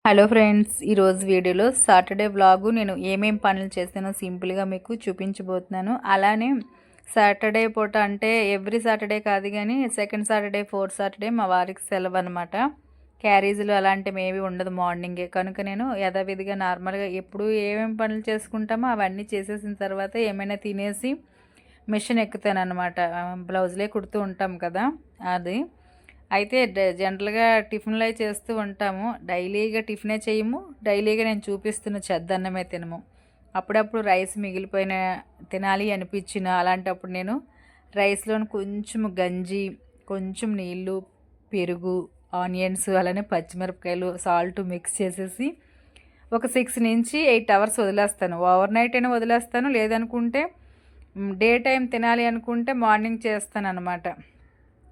Hello friends, ఈరోజు వీడియోలో Saturday vlog నేను ఏమేం పనులు చేశానో సింపుల్గా మీకు చూపించబోతున్నాను. అలానే సాటర్డే పూట అంటే ఎవ్రీ సాటర్డే కాదు కానీ సెకండ్ సాటర్డే, ఫోర్త్ సాటర్డే మా వారికి సెలవు అనమాట. క్యారేజీలు అలాంటివి ఏవి ఉండదు మార్నింగే. కనుక నేను యథావిధిగా నార్మల్గా ఎప్పుడు ఏమేమి పనులు చేసుకుంటామో అవన్నీ చేసేసిన తర్వాత ఏమైనా తినేసి మిషన్ ఎక్కుతాను అనమాట. బ్లౌజులే కుడుతూ ఉంటాం కదా అది. అయితే జనరల్‌గా టిఫిన్‌లు అయి చేస్తూ ఉంటాము. డైలీగా టిఫినే చేయము. డైలీగా నేను చూపిస్తున్న చెద్దన్నమే తినము. అప్పుడప్పుడు రైస్ మిగిలిపోయిన తినాలి అనిపించిన అలాంటప్పుడు నేను రైస్‌లోని కొంచెం గంజి, కొంచెం నీళ్ళు, పెరుగు, ఆనియన్స్ అలానే పచ్చిమిరపకాయలు, సాల్ట్ మిక్స్ చేసేసి ఒక 6-8 అవర్స్ వదిలేస్తాను. ఓవర్ నైట్ అయినా వదిలేస్తాను. లేదనుకుంటే డే టైమ్ తినాలి అనుకుంటే మార్నింగ్ చేస్తాననమాట.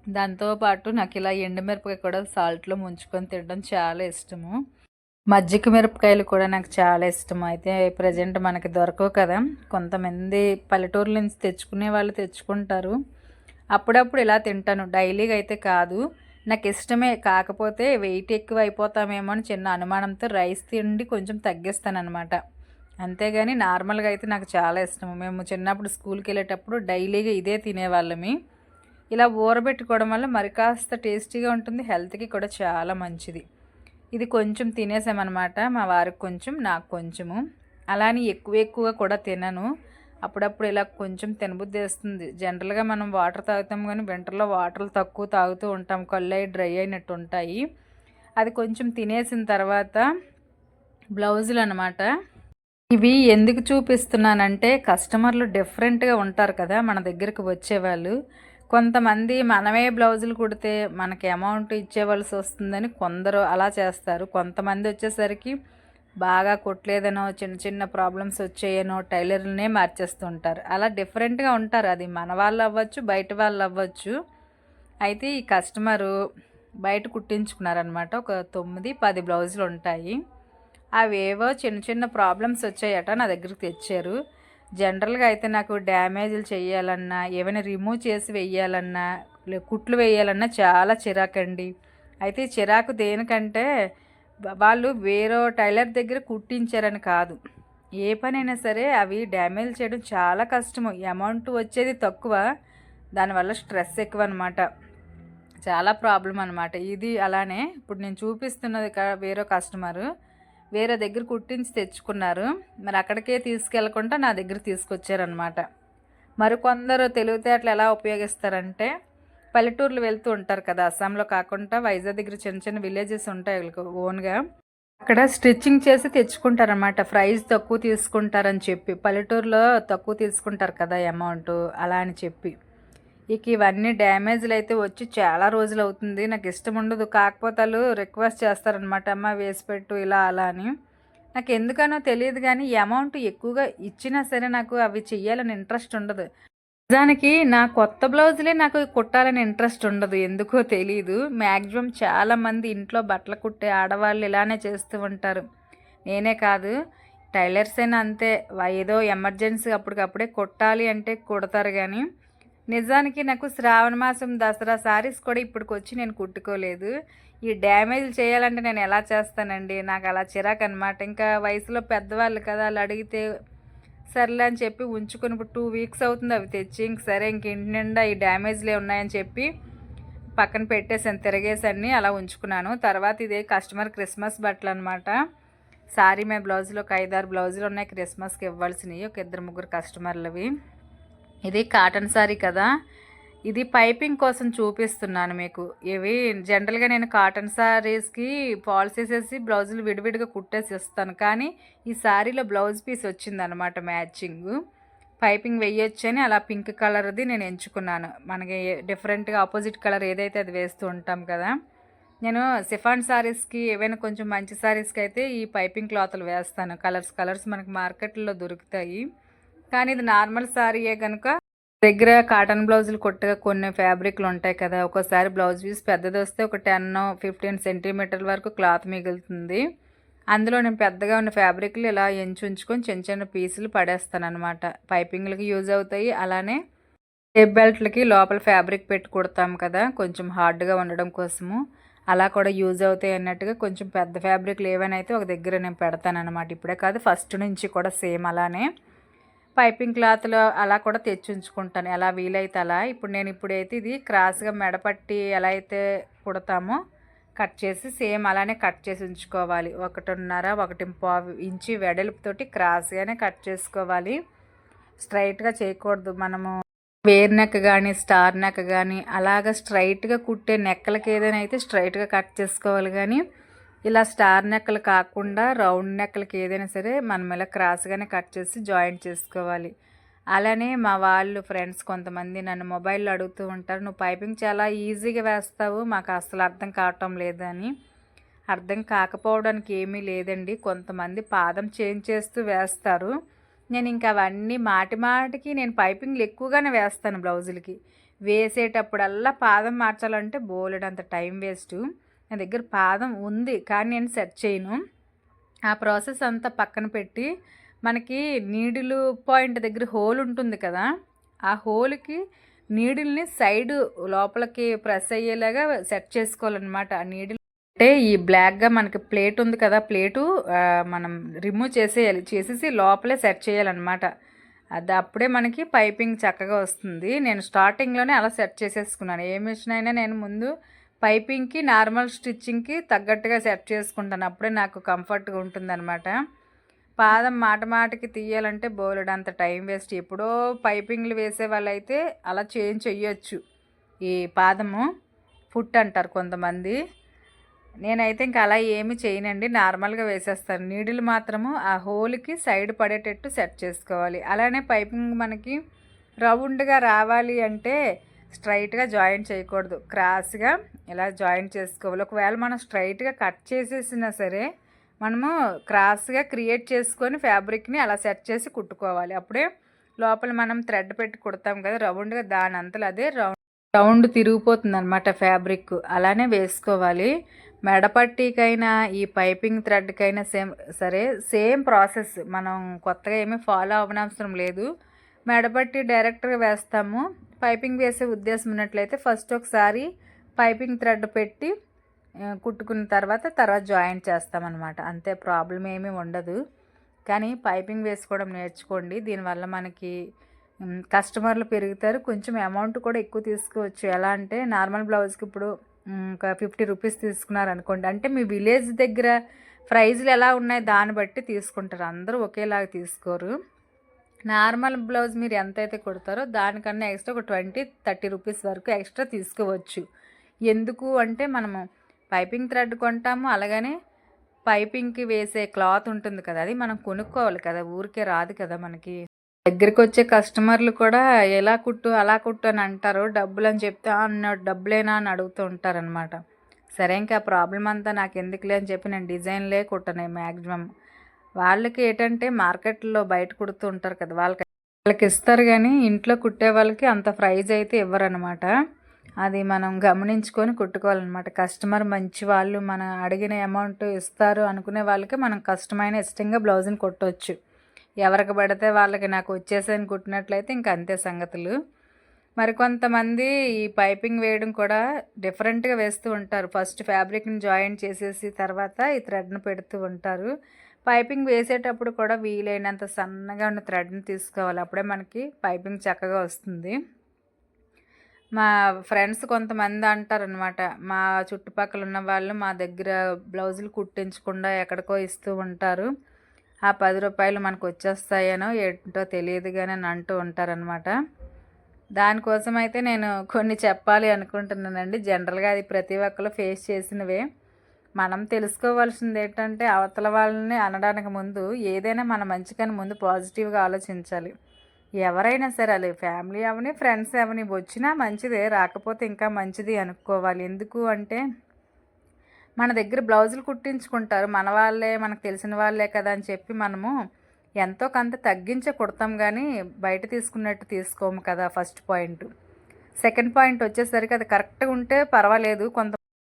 దాంతోపాటు నాకు ఇలా ఎండుమిరపకాయ కూడా సాల్ట్లో ముంచుకొని తినడం చాలా ఇష్టము. మజ్జిగ మిరపకాయలు కూడా నాకు చాలా ఇష్టం. అయితే ప్రజెంట్ మనకి దొరకవు కదా, కొంతమంది పల్లెటూరు నుంచి తెచ్చుకునే వాళ్ళు తెచ్చుకుంటారు. అప్పుడప్పుడు ఇలా తింటాను, డైలీగా అయితే కాదు. నాకు ఇష్టమే, కాకపోతే వెయిట్ ఎక్కువ అయిపోతామేమో అని చిన్న అనుమానంతో రైస్ తిండి కొంచెం తగ్గిస్తానమాట. అంతేగాని నార్మల్గా అయితే నాకు చాలా ఇష్టము. మేము చిన్నప్పుడు స్కూల్కి వెళ్ళేటప్పుడు డైలీగా ఇదే తినేవాళ్ళమి. ఇలా ఊరబెట్టుకోవడం వల్ల మరి కాస్త టేస్టీగా ఉంటుంది, హెల్త్కి కూడా చాలా మంచిది. ఇది కొంచెం తినేసామన్నమాట. మా వారికి కొంచెం, నాకు కొంచెము. అలానే ఎక్కువ కూడా తినను. అప్పుడప్పుడు ఇలా కొంచెం తినబుద్ధి వేస్తుంది. జనరల్గా మనం వాటర్ తాగుతాం కానీ వింటర్లో వాటర్ తక్కువ తాగుతూ ఉంటాం, కళ్ళు డ్రై అయినట్టు ఉంటాయి. అది కొంచెం తినేసిన తర్వాత బ్లౌజులు అనమాట. ఇవి ఎందుకు చూపిస్తున్నానంటే కస్టమర్లు డిఫరెంట్గా ఉంటారు కదా మన దగ్గరికి వచ్చేవాళ్ళు. కొంతమంది మనమే బ్లౌజులు కుడితే మనకి అమౌంట్ ఇచ్చేవలసి వస్తుందని కొందరు అలా చేస్తారు. కొంతమంది వచ్చేసరికి బాగా కుట్టలేదనో, చిన్న చిన్న ప్రాబ్లమ్స్ వచ్చాయనో టైలర్లనే మార్చేస్తుంటారు. అలా డిఫరెంట్గా ఉంటారు. అది మన వాళ్ళు అవ్వచ్చు, బయట వాళ్ళు అవ్వచ్చు. అయితే ఈ కస్టమరు బయట కుట్టించుకున్నారనమాట. ఒక 9-10 బ్లౌజులు ఉంటాయి. అవేవో చిన్న చిన్న ప్రాబ్లమ్స్ వచ్చాయట, నా దగ్గరికి తెచ్చారు. జనరల్గా అయితే నాకు డ్యామేజ్లు చేయాలన్నా, ఏమైనా రిమూవ్ చేసి వెయ్యాలన్నా, కుట్లు వేయాలన్నా చాలా చిరాకండి. అయితే చిరాకు దేనికంటే వాళ్ళు వేరే టైలర్ దగ్గర కుట్టించారని కాదు, ఏ పనైనా సరే అవి డ్యామేజ్ చేయడం చాలా కష్టము. అమౌంట్ వచ్చేది తక్కువ, దానివల్ల స్ట్రెస్ ఎక్కువ అనమాట. చాలా ప్రాబ్లం అనమాట ఇది. అలానే ఇప్పుడు నేను చూపిస్తున్నది వేరే కస్టమరు వేరే దగ్గర కుట్టించి తెచ్చుకున్నారు. మరి అక్కడికే తీసుకెళ్ళకుండా నా దగ్గర తీసుకొచ్చారనమాట. మరికొందరు తెలివితేటలు ఎలా ఉపయోగిస్తారంటే పల్లెటూర్లు వెళ్తూ ఉంటారు కదా, అస్సాంలో కాకుండా వైజాగ్ దగ్గర చిన్న చిన్న విలేజెస్ ఉంటాయి వీళ్ళకి ఓన్గా. అక్కడ స్టిచ్చింగ్ చేసి తెచ్చుకుంటారనమాట. ప్రైస్ తక్కువ తీసుకుంటారని చెప్పి, పల్లెటూరులో తక్కువ తీసుకుంటారు కదా అమౌంట్, అలా అని చెప్పి. ఇక ఇవన్నీ డ్యామేజ్లు అయితే వచ్చి చాలా రోజులు అవుతుంది. నాకు ఇష్టం ఉండదు, కాకపోతే వాళ్ళు రిక్వెస్ట్ చేస్తారనమాట, అమ్మ వేసి పెట్టు ఇలా అలా అని. నాకు ఎందుకనో తెలియదు కానీ ఈ అమౌంట్ ఎక్కువగా ఇచ్చినా సరే నాకు అవి చెయ్యాలని ఇంట్రెస్ట్ ఉండదు. నిజానికి నా కొత్త బ్లౌజులే నాకు కుట్టాలని ఇంట్రెస్ట్ ఉండదు, ఎందుకో తెలియదు. మ్యాక్సిమం చాలామంది ఇంట్లో బట్టలు కుట్టే ఆడవాళ్ళు ఇలానే చేస్తూ ఉంటారు. నేనే కాదు, టైలర్స్ అయినా అంతే. ఏదో ఎమర్జెన్సీ అప్పటికప్పుడే కుట్టాలి అంటే కుడతారు. కానీ నిజానికి నాకు శ్రావణ మాసం దసరా సారీస్ కూడా ఇప్పటికొచ్చి నేను కుట్టుకోలేదు. ఈ డ్యామేజ్ చేయాలంటే నేను ఎలా చేస్తానండి, నాకు అలా చిరాకు అనమాట. ఇంకా వయసులో పెద్దవాళ్ళు కదా, వాళ్ళు అడిగితే సర్లే అని చెప్పి ఉంచుకొని ఇప్పుడు 2 వీక్స్ అవుతుంది అవి తెచ్చి. ఇంక సరే ఇంక ఇంటి నిండా ఈ డ్యామేజ్లే ఉన్నాయని చెప్పి పక్కన పెట్టేసాను, తిరగేసన్ని అలా ఉంచుకున్నాను. తర్వాత ఇదే కస్టమర్ క్రిస్మస్ బట్టలు అనమాట. సారీ మే బ్లౌజులు ఒక 5-6 బ్లౌజులు ఉన్నాయి క్రిస్మస్కి ఇవ్వాల్సినవి, ఒక 2-3 కస్టమర్లవి. ఇది కాటన్ సారీ కదా, ఇది పైపింగ్ కోసం చూపిస్తున్నాను మీకు. ఇవి జనరల్గా నేను కాటన్ సారీస్కి ఫాల్స్ వేసేసి బ్లౌజులు విడివిడిగా కుట్టేసి ఇస్తాను. కానీ ఈ సారీలో బ్లౌజ్ పీస్ వచ్చిందనమాట మ్యాచింగ్, పైపింగ్ వేయొచ్చని అలా పింక్ కలర్ది నేను ఎంచుకున్నాను. మనకి డిఫరెంట్గా ఆపోజిట్ కలర్ ఏదైతే అది వేస్తూ ఉంటాం కదా. నేను సిఫాన్ సారీస్కి, ఏవైనా కొంచెం మంచి సారీస్కి అయితే ఈ పైపింగ్ క్లాత్లు వేస్తాను. కలర్స్ మనకి మార్కెట్లో దొరుకుతాయి. కానీ ఇది నార్మల్ సారీయే కనుక దగ్గర కాటన్ బ్లౌజులు కొట్టగా కొన్ని ఫ్యాబ్రిక్లు ఉంటాయి కదా, ఒక్కోసారి బ్లౌజ్ పీస్ పెద్దది వస్తే ఒక 10-15 సెంటీమీటర్ల వరకు క్లాత్ మిగులుతుంది. అందులో నేను పెద్దగా ఉన్న ఫ్యాబ్రిక్లు ఇలా ఉంచుకొని చిన్న చిన్న పీసులు పడేస్తాను అనమాట. పైపింగ్లకి యూజ్ అవుతాయి. అలానే టేప్ బెల్ట్లకి లోపల ఫ్యాబ్రిక్ పెట్టి కుడతాం కదా, కొంచెం హార్డ్గా ఉండడం కోసము, అలా కూడా యూజ్ అవుతాయి అన్నట్టుగా కొంచెం పెద్ద ఫ్యాబ్రిక్లు ఏవైనా అయితే ఒక దగ్గర నేను పెడతాను అనమాట. ఇప్పుడే కాదు, ఫస్ట్ నుంచి కూడా సేమ్ అలానే పైపింగ్ క్లాత్లో అలా కూడా తెచ్చి ఉంచుకుంటాను, ఎలా వీలైతే అలా. ఇప్పుడైతే ఇది క్రాస్గా మెడపట్టి ఎలా అయితే కుడతామో కట్ చేసి సేమ్ అలానే కట్ చేసి ఉంచుకోవాలి. 1.5 1.5 ఇంచి వెడల్పుతోటి క్రాస్గానే కట్ చేసుకోవాలి, స్ట్రైట్గా చేయకూడదు. మనము వేర్ నెక్ కానీ స్టార్ నెక్ కానీ అలాగ స్ట్రైట్గా కుట్టే నెక్కలకి ఏదైనా అయితే స్ట్రైట్గా కట్ చేసుకోవాలి, కానీ ఇలా స్టార్ నెక్కలు కాకుండా రౌండ్ నెక్కలకి ఏదైనా సరే మనం ఇలా క్రాస్గానే కట్ చేసి జాయింట్ చేసుకోవాలి. అలానే మా వాళ్ళు ఫ్రెండ్స్ కొంతమంది నన్ను మొబైల్లో అడుగుతూ ఉంటారు, నువ్వు పైపింగ్ చాలా ఈజీగా వేస్తావు, మాకు అసలు అర్థం కావటం లేదని. అర్థం కాకపోవడానికి ఏమీ లేదండి, కొంతమంది పాదం చేంజ్ చేస్తూ వేస్తారు. నేను ఇంకా అవన్నీ మాటికి నేను పైపింగ్లు ఎక్కువగానే వేస్తాను బ్లౌజులకి. వేసేటప్పుడల్లా పాదం మార్చాలంటే బోలెడంత టైం వేస్ట్. నా దగ్గర పాదం ఉంది కానీ నేను సెట్ చేయను. ఆ ప్రాసెస్ అంతా పక్కన పెట్టి మనకి నీడిల్ పాయింట్ దగ్గర హోల్ ఉంటుంది కదా, ఆ హోల్కి నీడిల్ని సైడ్ లోపలికి ప్రెస్ అయ్యేలాగా సెట్ చేసుకోవాలన్నమాట. ఆ నీడిల్ అంటే ఈ బ్లాక్గా మనకి ప్లేట్ ఉంది కదా, ప్లేటు మనం రిమూవ్ చేసేసి లోపలే సెట్ చేయాలన్నమాట. అది అప్పుడే మనకి పైపింగ్ చక్కగా వస్తుంది. నేను స్టార్టింగ్లోనే అలా సెట్ చేసేసుకున్నాను. ఏ మిషన్ అయినా నేను ముందు పైపింగ్కి నార్మల్ స్టిచ్చింగ్కి తగ్గట్టుగా సెట్ చేసుకుంటాను, అప్పుడే నాకు కంఫర్ట్గా ఉంటుందన్నమాట. పాదం మాటకి తీయాలంటే బోలెడంత టైం వేస్ట్. ఎప్పుడో పైపింగ్లు వేసే వాళ్ళైతే అలా చేంజ్ చెయ్యొచ్చు. ఈ పాదము ఫుట్ అంటారు కొంతమంది. నేనైతే ఇంకా అలా ఏమి చేయనండి, నార్మల్గా వేసేస్తాను. నీడిల్ మాత్రము ఆ హోల్కి సైడ్ పడేటట్టు సెట్ చేసుకోవాలి. అలానే పైపింగ్ మనకి రౌండ్గా రావాలి అంటే స్ట్రైట్గా జాయింట్ చేయకూడదు, క్రాస్గా ఇలా జాయింట్ చేసుకోవాలి. ఒకవేళ మనం స్ట్రైట్గా కట్ చేసేసినా సరే మనము క్రాస్గా క్రియేట్ చేసుకొని ఫ్యాబ్రిక్ని అలా సెట్ చేసి కుట్టుకోవాలి. అప్పుడే లోపల మనం థ్రెడ్ పెట్టి కుడతాం కదా రౌండ్గా, దాని అంతలో అదే రౌండ్ తిరిగిపోతుంది అనమాట ఫ్యాబ్రిక్. అలానే వేసుకోవాలి. మెడపట్టీకైనా ఈ పైపింగ్ థ్రెడ్కైనా సేమ్ ప్రాసెస్. మనం కొత్తగా ఏమీ ఫాలో అవ్వనవసరం లేదు. మెడపట్టి డైరెక్ట్గా వేస్తాము. పైపింగ్ వేసే ఉద్దేశం ఉన్నట్లయితే ఫస్ట్ ఒకసారి పైపింగ్ థ్రెడ్ పెట్టి కుట్టుకున్న తర్వాత జాయింట్ చేస్తామన్నమాట. అంతే, ప్రాబ్లం ఏమీ ఉండదు. కానీ పైపింగ్ వేసుకోవడం నేర్చుకోండి, దీనివల్ల మనకి కస్టమర్లు పెరుగుతారు, కొంచెం అమౌంట్ కూడా ఎక్కువ తీసుకోవచ్చు. ఎలా అంటే నార్మల్ బ్లౌజ్కి ఇప్పుడు ఒక 50 రూపీస్ తీసుకున్నారు అనుకోండి, అంటే మీ విలేజ్ దగ్గర ప్రైజ్లు ఎలా ఉన్నాయి దాన్ని బట్టి తీసుకుంటారు, అందరూ ఒకేలాగా తీసుకోరు. నార్మల్ బ్లౌజ్ మీరు ఎంతైతే కుడతారో దానికన్నా ఎక్స్ట్రా ఒక 20-30 రూపీస్ వరకు ఎక్స్ట్రా తీసుకోవచ్చు. ఎందుకు అంటే మనము పైపింగ్ థ్రెడ్ కొంటాము, అలాగనే పైపింగ్కి వేసే క్లాత్ ఉంటుంది కదా, అది మనం కొనుక్కోవాలి కదా, ఊరికే రాదు కదా మనకి. దగ్గరికి వచ్చే కస్టమర్లు కూడా ఎలా కుట్టు అలా కుట్టు అని అంటారు, డబ్బులు అని చెప్తే డబ్బులేనా అని అడుగుతూ ఉంటారనమాట. సరే ఇంకా ప్రాబ్లం అంతా నాకు ఎందుకులే అని చెప్పి నేను డిజైన్లే కుట్టను మ్యాక్సిమం. వాళ్ళకి ఏంటంటే మార్కెట్లో బయట కుడుతూ ఉంటారు కదా, వాళ్ళకి ఇస్తారు, కానీ ఇంట్లో కుట్టే వాళ్ళకి అంత ప్రైజ్ అయితే ఇవ్వరనమాట. అది మనం గమనించుకొని కుట్టుకోవాలన్నమాట. కస్టమర్ మంచి వాళ్ళు, మనం అడిగిన అమౌంట్ ఇస్తారు అనుకునే వాళ్ళకి మనం కష్టమైన ఇష్టంగా బ్లౌజ్ని కుట్టవచ్చు. ఎవరికి పడితే వాళ్ళకి నాకు వచ్చేసని కుట్టినట్లయితే ఇంక అంతే సంగతులు. మరికొంతమంది ఈ పైపింగ్ వేయడం కూడా డిఫరెంట్గా వేస్తూ ఉంటారు. ఫస్ట్ ఫ్యాబ్రిక్ని జాయింట్ చేసేసి తర్వాత ఈ థ్రెడ్ని పెడుతూ ఉంటారు. పైపింగ్ వేసేటప్పుడు కూడా వీలైనంత సన్నగా ఉన్న థ్రెడ్ని తీసుకోవాలి, అప్పుడే మనకి పైపింగ్ చక్కగా వస్తుంది. మా ఫ్రెండ్స్ కొంతమంది అంటారనమాట, మా చుట్టుపక్కల ఉన్న వాళ్ళు మా దగ్గర బ్లౌజులు కుట్టించకుండా ఎక్కడికో ఇస్తూ ఉంటారు, ఆ 10 రూపాయలు మనకు వచ్చేస్తాయనో ఏంటో తెలియదు కానీ అని అంటూ ఉంటారనమాట. దానికోసం అయితే నేను కొన్ని చెప్పాలి అనుకుంటున్నానండి. జనరల్గా అది ప్రతి ఒక్కరు ఫేస్ చేసినవే. మనం తెలుసుకోవాల్సింది ఏంటంటే అవతల వాళ్ళని అనడానికి ముందు ఏదైనా మన మంచికని ముందు పాజిటివ్గా ఆలోచించాలి. ఎవరైనా సరే, అది ఫ్యామిలీ అవని ఫ్రెండ్స్ అవని, వచ్చినా మంచిదే, రాకపోతే ఇంకా మంచిది అనుకోవాలి. ఎందుకు అంటే మన దగ్గర బ్లౌజులు కుట్టించుకుంటారు మన వాళ్ళే, మనకు తెలిసిన వాళ్ళే కదా అని చెప్పి మనము ఎంతో కొంత తగ్గించే కుడతాం, కానీ బయట తీసుకున్నట్టు తీసుకోము కదా. First point. సెకండ్ పాయింట్ వచ్చేసరికి అది కరెక్ట్గా ఉంటే పర్వాలేదు,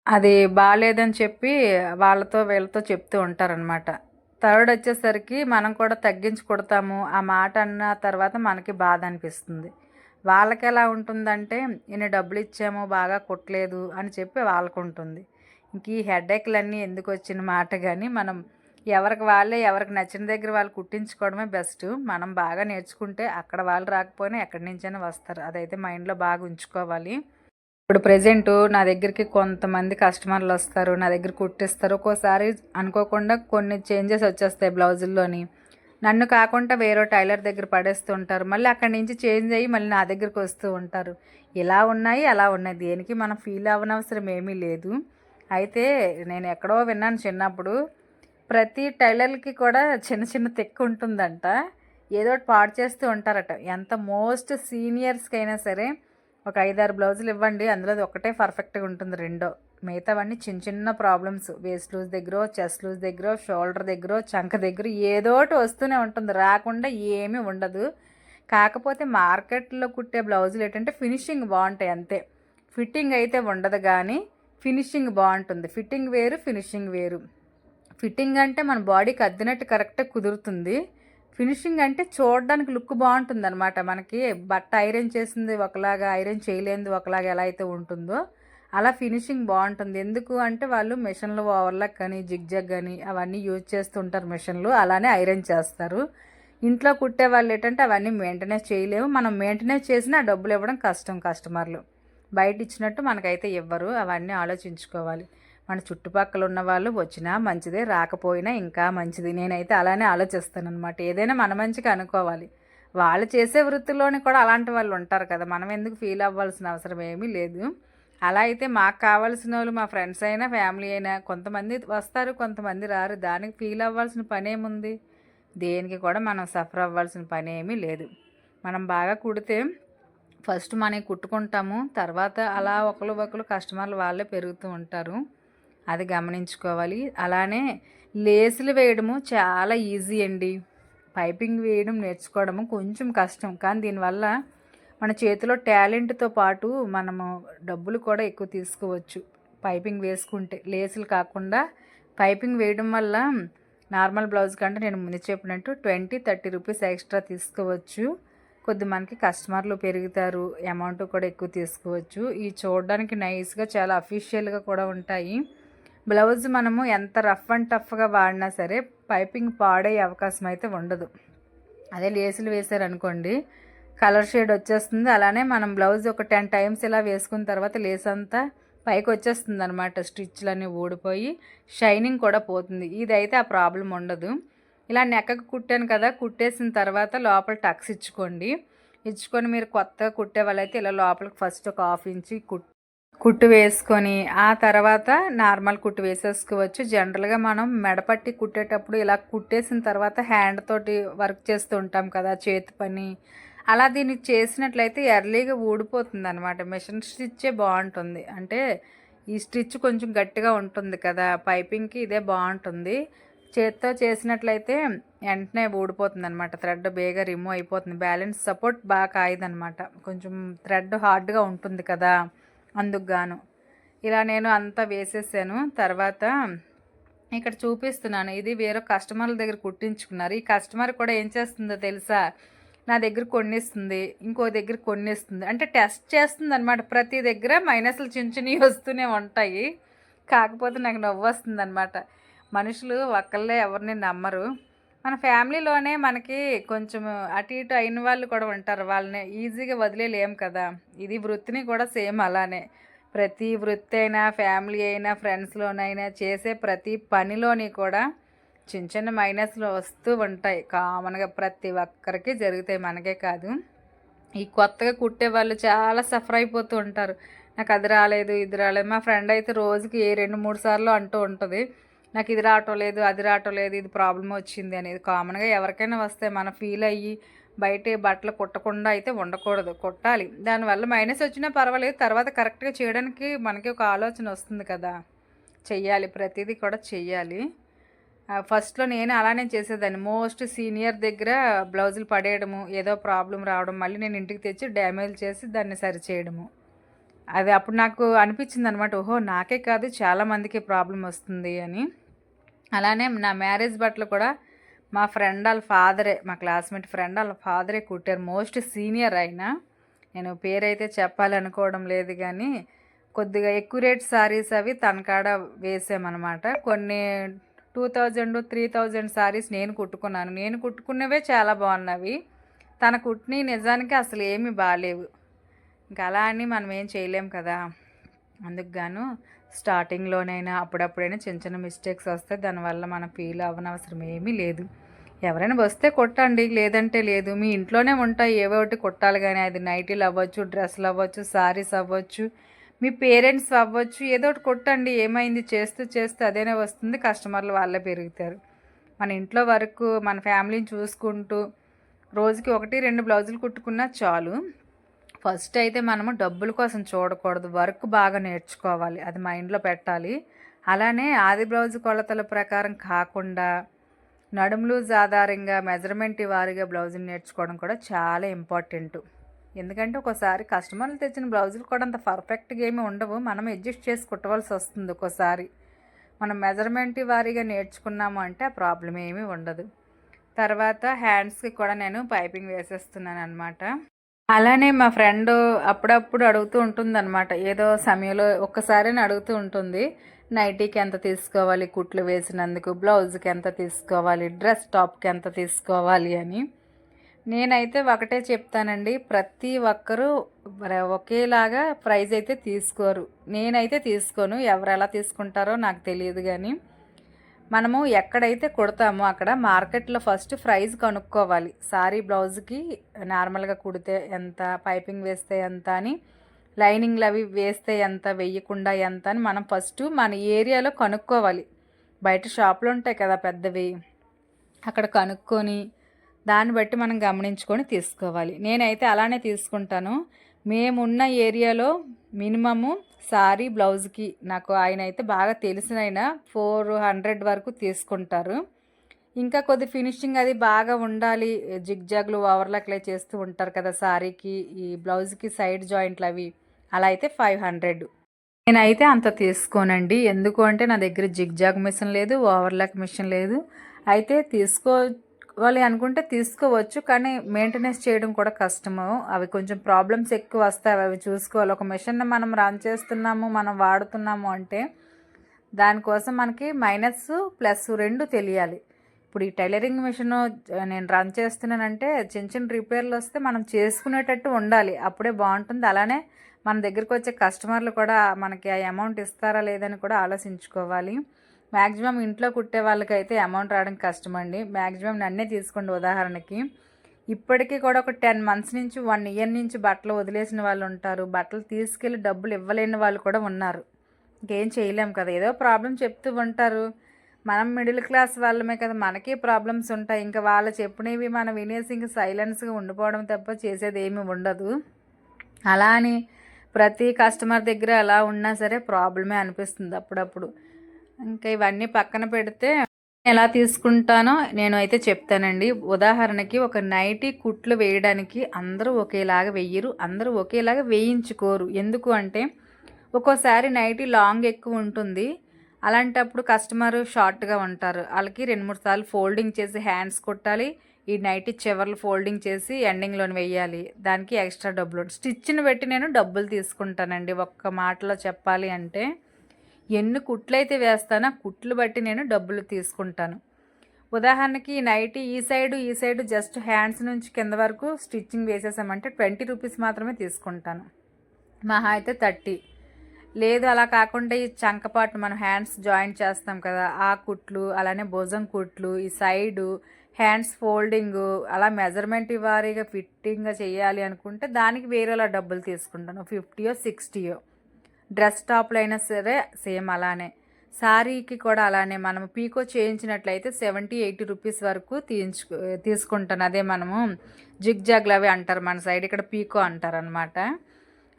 అది బాగాలేదని చెప్పి వీళ్ళతో చెప్తూ ఉంటారనమాట. థర్డ్ వచ్చేసరికి మనం కూడా తగ్గించి కుడతాము, ఆ మాట అన్న తర్వాత మనకి బాధ అనిపిస్తుంది. వాళ్ళకి ఎలా ఉంటుందంటే ఇన్ని డబ్బులు ఇచ్చాము బాగా కుట్టలేదు అని చెప్పి వాళ్ళకు ఉంటుంది. ఇంక ఈ హెడేక్లన్నీ ఎందుకు వచ్చిన మాట కానీ మనం ఎవరికి వాళ్ళే ఎవరికి నచ్చిన దగ్గర వాళ్ళు కుట్టించుకోవడమే బెస్ట్. మనం బాగా నేర్చుకుంటే అక్కడ వాళ్ళు రాకపోయినా ఎక్కడి నుంచైనా వస్తారు. అదైతే మైండ్లో బాగా ఉంచుకోవాలి. ఇప్పుడు ప్రెజెంట్ నా దగ్గరికి కొంతమంది కస్టమర్లు వస్తారు, నా దగ్గర కుట్టిస్తారు. ఒక్కోసారి అనుకోకుండా కొన్ని చేంజెస్ వచ్చేస్తాయి బ్లౌజుల్లోని. నన్ను కాకుండా వేరే టైలర్ దగ్గర పడేస్తూ ఉంటారు, మళ్ళీ అక్కడి నుంచి చేంజ్ అయ్యి మళ్ళీ నా దగ్గరికి వస్తూ ఉంటారు. ఇలా ఉన్నాయి అలా ఉన్నాయి, దేనికి మనం ఫీల్ అవ్వనవసరం ఏమీ లేదు. అయితే నేను ఎక్కడో విన్నాను చిన్నప్పుడు, ప్రతి టైలర్కి కూడా చిన్న చిన్న తెక్కు ఉంటుందంట, ఏదో ఒకటి పాడు చేస్తూ ఉంటారట. ఎంత మోస్ట్ సీనియర్స్కి అయినా సరే ఒక 5-6 బ్లౌజులు ఇవ్వండి, అందులో ఒకటే పర్ఫెక్ట్గా ఉంటుంది, రెండో మిగతావన్నీ చిన్న చిన్న ప్రాబ్లమ్స్. వేస్ట్ లూజ్ దగ్గర, చెస్ట్ లూజ్ దగ్గర, షోల్డర్ దగ్గర, చంక దగ్గర ఏదోటి వస్తూనే ఉంటుంది, రాకుండా ఏమీ ఉండదు. కాకపోతే మార్కెట్లో కుట్టే బ్లౌజులు ఏంటంటే ఫినిషింగ్ బాగుంటాయి అంతే, ఫిట్టింగ్ అయితే ఉండదు, కానీ ఫినిషింగ్ బాగుంటుంది. ఫిట్టింగ్ వేరు, ఫినిషింగ్ వేరు. ఫిట్టింగ్ అంటే మన బాడీకి అద్దినట్టు కరెక్ట్గా కుదురుతుంది. ఫినిషింగ్ అంటే చూడడానికి లుక్ బాగుంటుంది అనమాట. మనకి బట్ట ఐరన్ చేసింది ఒకలాగా, ఐరన్ చేయలేనిది ఒకలాగా ఎలా అయితే ఉంటుందో అలా ఫినిషింగ్ బాగుంటుంది. ఎందుకు అంటే వాళ్ళు మిషన్లు ఓవర్లాక్ కానీ జిగ్జాగ్ కానీ అవన్నీ యూజ్ చేస్తుంటారు మిషన్లు, అలానే ఐరన్ చేస్తారు. ఇంట్లో కుట్టే వాళ్ళు ఏంటంటే అవన్నీ మెయింటెనెన్స్ చేయలేము. మనం మెయింటెనెన్స్ చేసినా డబ్బులు ఇవ్వడం కష్టం. కస్టమర్లు బయట ఇచ్చినట్టు మనకైతే ఇవ్వరు. అవన్నీ ఆలోచించుకోవాలి. మన చుట్టుపక్కల ఉన్న వాళ్ళు వచ్చినా మంచిదే, రాకపోయినా ఇంకా మంచిది. నేనైతే అలానే ఆలోచిస్తాను అనమాట. ఏదైనా మన మంచిగా అనుకోవాలి. వాళ్ళు చేసే వృత్తిలోని కూడా అలాంటి వాళ్ళు ఉంటారు కదా, మనం ఎందుకు ఫీల్ అవ్వాల్సిన అవసరం ఏమీ లేదు. అలా అయితే మాకు కావాల్సిన వాళ్ళు మా ఫ్రెండ్స్ అయినా ఫ్యామిలీ అయినా కొంతమంది వస్తారు, కొంతమంది రారు. దానికి ఫీల్ అవ్వాల్సిన పని ఏముంది? దేనికి కూడా మనం సఫర్ అవ్వాల్సిన పని ఏమీ లేదు. మనం బాగా కుడితే ఫస్ట్ మనం కుట్టుకుంటాము, తర్వాత అలా ఒకరు కస్టమర్లు వాళ్ళే పెరుగుతూ ఉంటారు. అది గమనించుకోవాలి. అలానే లేసులు వేయడము చాలా ఈజీ అండి. పైపింగ్ వేయడం నేర్చుకోవడము కొంచెం కష్టం, కానీ దీనివల్ల మన చేతిలో టాలెంట్తో పాటు మనము డబ్బులు కూడా ఎక్కువ తీసుకోవచ్చు. పైపింగ్ వేసుకుంటే లేసులు కాకుండా పైపింగ్ వేయడం వల్ల నార్మల్ బ్లౌజ్ కంటే నేను ముందు చెప్పినట్టు 20-30 రూపీస్ ఎక్స్ట్రా తీసుకోవచ్చు. కొద్ది మనకి కస్టమర్లు పెరుగుతారు, అమౌంట్ కూడా ఎక్కువ తీసుకోవచ్చు. ఈ చూడడానికి నైస్గా చాలా అఫీషియల్గా కూడా ఉంటాయి. బ్లౌజ్ మనము ఎంత రఫ్ అండ్ టఫ్గా వాడినా సరే పైపింగ్ పాడయ్యే అవకాశం అయితే ఉండదు. అదే లేసులు వేసారనుకోండి కలర్ షేడ్ వచ్చేస్తుంది. అలానే మనం బ్లౌజ్ ఒక 10 టైమ్స్ ఇలా వేసుకున్న తర్వాత లేస్ అంతా పైకి వచ్చేస్తుంది అనమాట. స్టిచ్లన్నీ ఊడిపోయి షైనింగ్ కూడా పోతుంది. ఇదైతే ఆ ప్రాబ్లం ఉండదు. ఇలా నెక్కకు కుట్టాను కదా, కుట్టేసిన తర్వాత లోపల టక్స్ ఇచ్చుకొని మీరు కొత్తగా కుట్టే వాళ్ళైతే ఇలా లోపలికి ఫస్ట్ ఒక 1/2 ఇంచి కుట్టు వేసుకొని ఆ తర్వాత నార్మల్ కుట్టు వేసేసుకోవచ్చు. జనరల్గా మనం మెడపట్టి కుట్టేటప్పుడు ఇలా కుట్టేసిన తర్వాత హ్యాండ్ తోటి వర్క్ చేస్తూ ఉంటాం కదా, చేతి పని, అలా దీన్ని చేసినట్లయితే ఎర్లీగా ఊడిపోతుంది అనమాట. మిషన్ స్టిచ్చే బాగుంటుంది. అంటే ఈ స్టిచ్ కొంచెం గట్టిగా ఉంటుంది కదా, పైపింగ్కి ఇదే బాగుంటుంది. చేత్తో చేసినట్లయితే వెంటనే ఊడిపోతుంది అనమాట. థ్రెడ్ బేగా రిమూవ్ అయిపోతుంది. బ్యాలెన్స్ సపోర్ట్ బాగా కాయదనమాట. కొంచెం థ్రెడ్ హార్డ్గా ఉంటుంది కదా, అందుకు గాను ఇలా నేను అంతా వేసేసాను. తర్వాత ఇక్కడ చూపిస్తున్నాను, ఇది వేరే కస్టమర్ల దగ్గర కుట్టించుకున్నారు. ఈ కస్టమర్ కూడా ఏం చేస్తుందో తెలుసా, నా దగ్గర కొన్నిస్తుంది, ఇంకో దగ్గర కొన్నిస్తుంది, అంటే టెస్ట్ చేస్తుంది అనమాట. ప్రతి దగ్గర మైనస్లు చిన్నవి వస్తూనే ఉంటాయి. కాకపోతే నాకు నవ్వు వస్తుంది అనమాట. మనుషులు ఒక్కళ్ళే ఎవరిని నమ్మరు. మన ఫ్యామిలీలోనే మనకి కొంచెం అటు ఇటు అయిన వాళ్ళు కూడా ఉంటారు, వాళ్ళని ఈజీగా వదిలేలేం కదా. ఇది వృత్తిని కూడా సేమ్ అలానే. ప్రతి వృత్తి అయినా ఫ్యామిలీ అయినా ఫ్రెండ్స్లోనైనా చేసే ప్రతి పనిలోని కూడా చిన్న చిన్న మైనస్లు వస్తూ ఉంటాయి. కామన్గా ప్రతి ఒక్కరికి జరుగుతాయి, మనకే కాదు. ఈ కొత్తగా కుట్టే వాళ్ళు చాలా సఫర్ అయిపోతూ ఉంటారు. నాకు అది రాలేదు, ఇది రాలేదు. మా ఫ్రెండ్ అయితే రోజుకి 2-3 సార్లు అంటూ ఉంటుంది, నాకు ఇది రావటం లేదు, అది రావటం లేదు, ఇది ప్రాబ్లం వచ్చింది అనేది. కామన్గా ఎవరికైనా వస్తే మనం ఫీల్ అయ్యి బయట బట్టలు కుట్టకుండా అయితే ఉండకూడదు, కుట్టాలి. దానివల్ల మైనస్ వచ్చినా పర్వాలేదు, తర్వాత కరెక్ట్గా చేయడానికి మనకి ఒక ఆలోచన వస్తుంది కదా, చెయ్యాలి, ప్రతిదీ కూడా చెయ్యాలి. ఫస్ట్లో నేను అలానే చేసేదాన్ని. మోస్ట్ సీనియర్ దగ్గర బ్లౌజులు పడేయడము, ఏదో ప్రాబ్లం రావడం, మళ్ళీ నేను ఇంటికి తెచ్చి డ్యామేజ్ చేసి దాన్ని సరిచేయడము. అది అప్పుడు నాకు అనిపించింది అనమాట, ఓహో నాకే కాదు చాలామందికి ప్రాబ్లం వస్తుంది అని. అలానే నా మ్యారేజ్ బట్టలు కూడా మా ఫ్రెండ్ వాళ్ళ ఫాదరే, మా క్లాస్మేట్ ఫ్రెండ్ వాళ్ళ ఫాదరే కుట్టారు. మోస్ట్ సీనియర్ అయినా, నేను పేరైతే చెప్పాలనుకోవడం లేదు, కానీ కొద్దిగా ఎక్కువ రేట్ శారీస్ అవి తన కాడ వేసామన్నమాట. కొన్ని 2000, 3000 శారీస్ నేను కుట్టుకున్నాను. నేను కుట్టుకున్నవే చాలా బాగున్నవి. తన కుట్టినవి నిజానికి అసలు ఏమీ బాలేవు. ఇంకా అలా అని మనం ఏం చేయలేం కదా. అందుకు గాను స్టార్టింగ్లోనైనా అప్పుడప్పుడైనా చిన్న చిన్న మిస్టేక్స్ వస్తాయి. దానివల్ల మనం ఫీల్ అవ్వనవసరం ఏమీ లేదు. ఎవరైనా వస్తే కొట్టండి, లేదంటే లేదు. మీ ఇంట్లోనే ఉంటాయి ఏవో ఒకటి కుట్టాలి. కానీ అది నైటీలు అవ్వచ్చు, డ్రెస్సులు అవ్వచ్చు, శారీస్ అవ్వచ్చు, మీ పేరెంట్స్ అవ్వచ్చు, ఏదో ఒకటి కొట్టండి. ఏమైంది, చేస్తూ చేస్తూ అదేనే వస్తుంది. కస్టమర్లు వాళ్ళే పెరుగుతారు. మన ఇంట్లో వరకు మన ఫ్యామిలీని చూసుకుంటూ రోజుకి 1, 2 బ్లౌజులు కుట్టుకున్నా చాలు. ఫస్ట్ అయితే మనము డబ్బుల కోసం చూడకూడదు, వర్క్ బాగా నేర్చుకోవాలి, అది మైండ్లో పెట్టాలి. అలానే ఆది బ్లౌజ్ కొలతల ప్రకారం కాకుండా నడుము లూజ్ ఆధారంగా మెజర్మెంట్ వారీగా బ్లౌజులు నేర్చుకోవడం కూడా చాలా ఇంపార్టెంట్. ఎందుకంటే ఒక్కోసారి కస్టమర్లు తెచ్చిన బ్లౌజులు కూడా అంత పర్ఫెక్ట్గా ఏమీ ఉండవు. మనం అడ్జస్ట్ చేసి కుట్టవలసి వస్తుంది. ఒక్కోసారి మనం మెజర్మెంట్ వారీగా నేర్చుకున్నాము అంటే ఆ ప్రాబ్లం ఏమీ ఉండదు. తర్వాత హ్యాండ్స్కి కూడా నేను పైపింగ్ వేసేస్తున్నాను అనమాట. అలానే మా ఫ్రెండ్ అప్పుడప్పుడు అడుగుతూ ఉంటుందన్నమాట. ఏదో సమయంలో ఒక్కసారి అడుగుతూ ఉంటుంది, నైటీకి ఎంత తీసుకోవాలి, కుట్లు వేసినందుకు, బ్లౌజ్కి ఎంత తీసుకోవాలి, డ్రెస్ టాప్కి ఎంత తీసుకోవాలి అని. నేనైతే ఒకటే చెప్తానండి, ప్రతి ఒక్కరూ ఒకేలాగా ప్రైజ్ అయితే తీసుకోరు. నేనైతే తీసుకోను. ఎవరు ఎలా తీసుకుంటారో నాకు తెలియదు. కానీ మనము ఎక్కడైతే కుడతామో అక్కడ మార్కెట్లో ఫస్ట్ ప్రైజ్ కనుక్కోవాలి. సారీ బ్లౌజ్కి నార్మల్గా కుడితే ఎంత, పైపింగ్ వేస్తే ఎంత అని, లైనింగ్లు అవి వేస్తే ఎంత, వేయకుండా ఎంత అని మనం ఫస్ట్ మన ఏరియాలో కనుక్కోవాలి. బయట షాపులు ఉంటాయి కదా పెద్దవి, అక్కడ కనుక్కొని దాన్ని బట్టి మనం గమనించుకొని తీసుకోవాలి. నేనైతే అలానే తీసుకుంటాను. మేమున్న ఏరియాలో మినిమము సారీ బ్లౌజ్కి నాకు ఆయన అయితే బాగా తెలిసిన ఆయన 400 వరకు తీసుకుంటారు. ఇంకా కొద్ది ఫినిషింగ్ అది బాగా ఉండాలి, జిగ్జాగ్లు ఓవర్లాక్లే చేస్తూ ఉంటారు కదా సారీకి, ఈ బ్లౌజ్కి సైడ్ జాయింట్లు అవి, అలా అయితే 500. నేనైతే అంత తీసుకోనండి. ఎందుకు అంటే నా దగ్గర జిగ్జాగ్ మిషన్ లేదు, ఓవర్లాక్ మిషన్ లేదు. అయితే తీసుకోవాలి అనుకుంటే తీసుకోవచ్చు, కానీ మెయింటెనెన్స్ చేయడం కూడా కష్టము. అవి కొంచెం ప్రాబ్లమ్స్ ఎక్కువ వస్తాయి, అవి చూసుకోవాలి. ఒక మిషన్ని మనం రన్ చేస్తున్నాము, మనం వాడుతున్నాము అంటే దానికోసం మనకి మైనస్ ప్లస్ 2 తెలియాలి. ఇప్పుడు ఈ టైలరింగ్ మిషన్ నేను రన్ చేస్తున్నానంటే చిన్న చిన్న రిపేర్లు వస్తే మనం చేసుకునేటట్టు ఉండాలి, అప్పుడే బాగుంటుంది. అలానే మన దగ్గరికి వచ్చే కస్టమర్లు కూడా మనకి ఆ అమౌంట్ ఇస్తారా లేదని కూడా ఆలోచించుకోవాలి. మ్యాక్సిమం ఇంట్లో కుట్టే వాళ్ళకైతే అమౌంట్ రావడం కష్టమండి. మ్యాక్సిమం నన్నే తీసుకోండి ఉదాహరణకి. ఇప్పటికీ కూడా ఒక 10 months నుంచి 1 year నుంచి బట్టలు వదిలేసిన వాళ్ళు ఉంటారు. బట్టలు తీసుకెళ్ళి డబ్బులు ఇవ్వలేని వాళ్ళు కూడా ఉన్నారు. ఇంకేం చేయలేం కదా, ఏదో ప్రాబ్లం చెప్తూ ఉంటారు. మనం మిడిల్ క్లాస్ వాళ్ళమే కదా, మనకి ప్రాబ్లమ్స్ ఉంటాయి. ఇంకా వాళ్ళు చెప్పినవి మనం వినేసి ఇంకా సైలెన్స్గా ఉండిపోవడం తప్ప చేసేది ఏమీ ఉండదు. అలా అని ప్రతి కస్టమర్ దగ్గర ఎలా ఉన్నా సరే ప్రాబ్లమే అనిపిస్తుంది అప్పుడప్పుడు. ఇంకా ఇవన్నీ పక్కన పెడితే ఎలా తీసుకుంటానో నేను అయితే చెప్తానండి. ఉదాహరణకి ఒక నైటీ కుట్లు వేయడానికి అందరూ ఒకేలాగా వెయ్యరు, అందరూ ఒకేలాగా వేయించుకోరు. ఎందుకు అంటే ఒక్కోసారి నైటీ లాంగ్ ఎక్కువ ఉంటుంది, అలాంటప్పుడు కస్టమర్ షార్ట్గా ఉంటారు. వాళ్ళకి 2-3 సార్లు ఫోల్డింగ్ చేసి హ్యాండ్స్ కుట్టాలి, ఈ నైటీ చివర్లు ఫోల్డింగ్ చేసి ఎండింగ్లో వేయాలి, దానికి ఎక్స్ట్రా డబ్బులు. స్టిచ్ని బట్టి నేను డబ్బులు తీసుకుంటానండి. ఒక్క మాటలో చెప్పాలి అంటే ఎన్ని కుట్లు అయితే వేస్తానో కుట్లు బట్టి నేను డబ్బులు తీసుకుంటాను. ఉదాహరణకి నైటీ ఈ సైడు జస్ట్ హ్యాండ్స్ నుంచి కింద వరకు స్టిచ్చింగ్ వేసేసామంటే 20 రూపీస్ మాత్రమే తీసుకుంటాను, మహా అయితే 30. లేదు అలా కాకుండా ఈ చంకపాటు మనం హ్యాండ్స్ జాయింట్ చేస్తాం కదా, ఆ కుట్లు, అలానే భుజం కుట్లు, ఈ సైడు హ్యాండ్స్ ఫోల్డింగు, అలా మెజర్మెంట్ వారీగా ఫిట్టింగ్గా చేయాలి అనుకుంటే దానికి వేరేలా డబ్బులు తీసుకుంటాను, 50 or 60. డ్రెస్ టాప్లు అయినా సరే సేమ్ అలానే. శారీకి కూడా అలానే మనం పీకో చేయించినట్లయితే 70-80 రూపీస్ వరకు తీసుకుంటాను. అదే మనము జిగ్జాగ్లు అవి అంటారు మన సైడ్, ఇక్కడ పీకో అంటారు అనమాట.